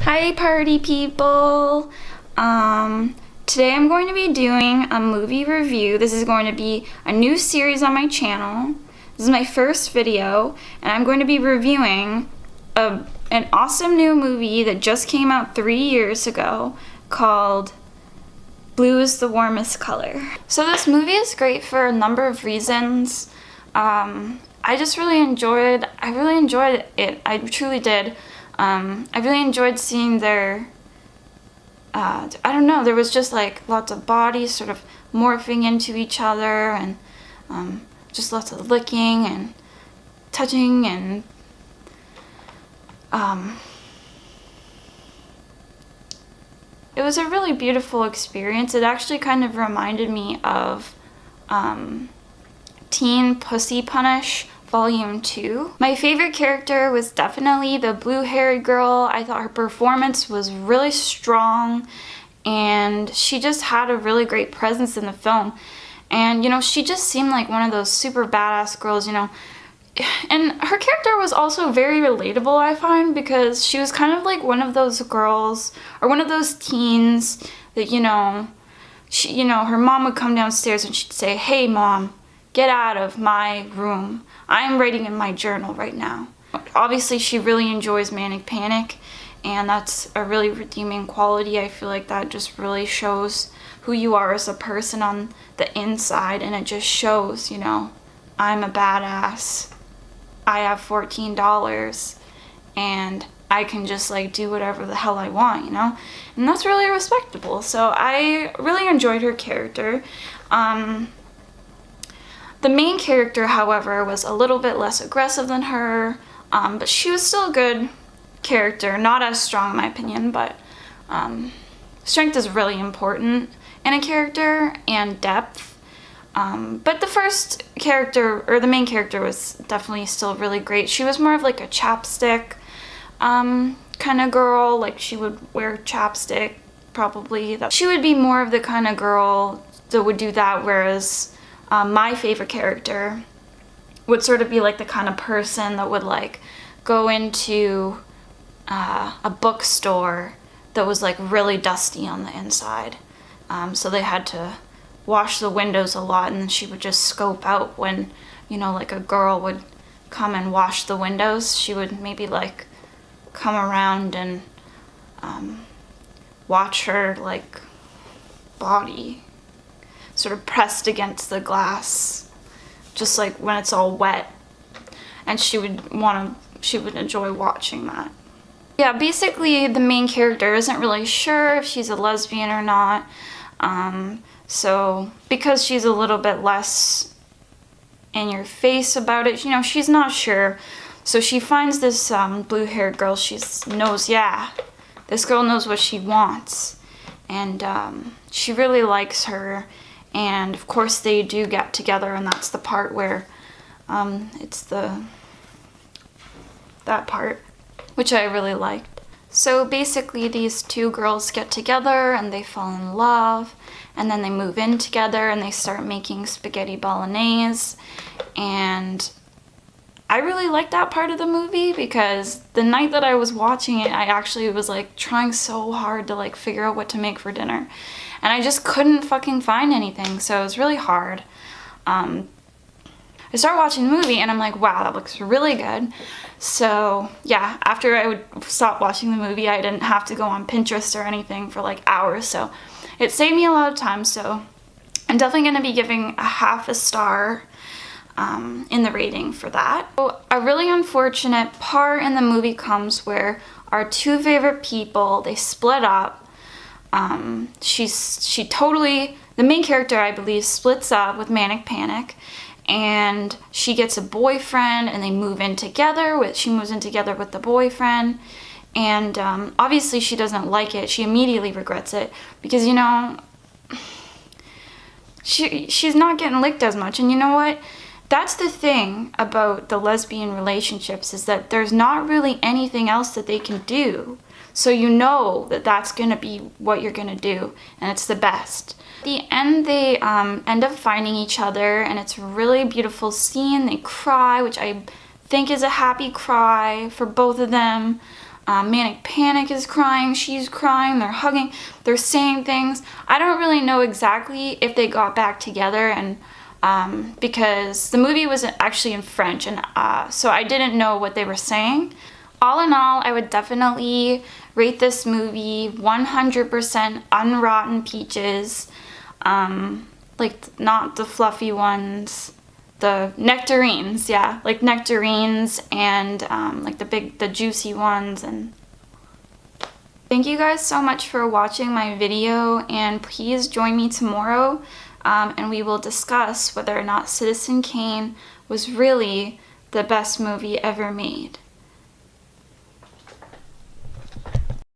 Hi party people! Today I'm going to be doing a movie review. This is going to be a new series on my channel. This is my first video, and I'm going to be reviewing an awesome new movie that just came out 3 years ago called Blue is the Warmest Color. So this movie is great for a number of reasons. I really enjoyed it. I truly did. I really enjoyed seeing their, I don't know, there was just like lots of bodies sort of morphing into each other, and just lots of licking and touching, and it was a really beautiful experience. It actually kind of reminded me of Teen Pussy Punish Volume 2. My favorite character was definitely the blue-haired girl. I thought her performance was really strong, and she just had a really great presence in the film. And, you know, she just seemed like one of those super badass girls, you know. And her character was also very relatable, I find, because she was kind of like one of those girls, or one of those teens that, you know, her mom would come downstairs and she'd say, "Hey mom, get out of my room. I'm writing in my journal right now." Obviously, she really enjoys manic panic, and that's a really redeeming quality. I feel like that just really shows who you are as a person on the inside, and it just shows, you know, I'm a badass. I have $14, and I can just like do whatever the hell I want, you know? And that's really respectable. So I really enjoyed her character. The main character, however, was a little bit less aggressive than her, but she was still a good character. Not as strong in my opinion, but strength is really important in a character, and depth. But the first character, or the main character, was definitely still really great. She was more of like a chapstick kind of girl. Like, she would wear chapstick, probably. She would be more of the kind of girl that would do that, whereas my favorite character would sort of be like the kind of person that would like go into a bookstore that was like really dusty on the inside. So they had to wash the windows a lot, and she would just scope out when, you know, like a girl would come and wash the windows. She would maybe like come around and watch her like body sort of pressed against the glass, just like when it's all wet, and she would enjoy watching that. Yeah, basically the main character isn't really sure if she's a lesbian or not. So because she's a little bit less in your face about it, you know, she's not sure. So she finds this blue-haired girl. This girl knows what she wants, and she really likes her. And of course they do get together, and that's the part where that part which I really liked. So basically these two girls get together and they fall in love, and then they move in together and they start making spaghetti bolognese. And I really liked that part of the movie, because the night that I was watching it, I actually was like trying so hard to like figure out what to make for dinner, and I just couldn't fucking find anything, so it was really hard. I started watching the movie and I'm like, wow, that looks really good. So yeah, after I would stop watching the movie, I didn't have to go on Pinterest or anything for like hours, so it saved me a lot of time. So I'm definitely going to be giving a half a star in the rating for that. So a really unfortunate part in the movie comes where our two favorite people, they split up. The main character, I believe, splits up with manic panic, and she gets a boyfriend, and they move in together she moves in together with the boyfriend. And obviously she doesn't like it. She immediately regrets it, because, you know, she's not getting licked as much. And you know what? That's the thing about the lesbian relationships, is that there's not really anything else that they can do. So you know that that's going to be what you're going to do, and it's the best. At the end, they end up finding each other, and it's a really beautiful scene. They cry, which I think is a happy cry for both of them. Manic Panic is crying, she's crying, they're hugging, they're saying things. I don't really know exactly if they got back together, and because the movie was actually in French, and so I didn't know what they were saying. All in all, I would definitely rate this movie 100% unrotten peaches. Like, not the fluffy ones, the nectarines, yeah, like nectarines, and like the juicy ones. And thank you guys so much for watching my video, and please join me tomorrow, and we will discuss whether or not Citizen Kane was really the best movie ever made.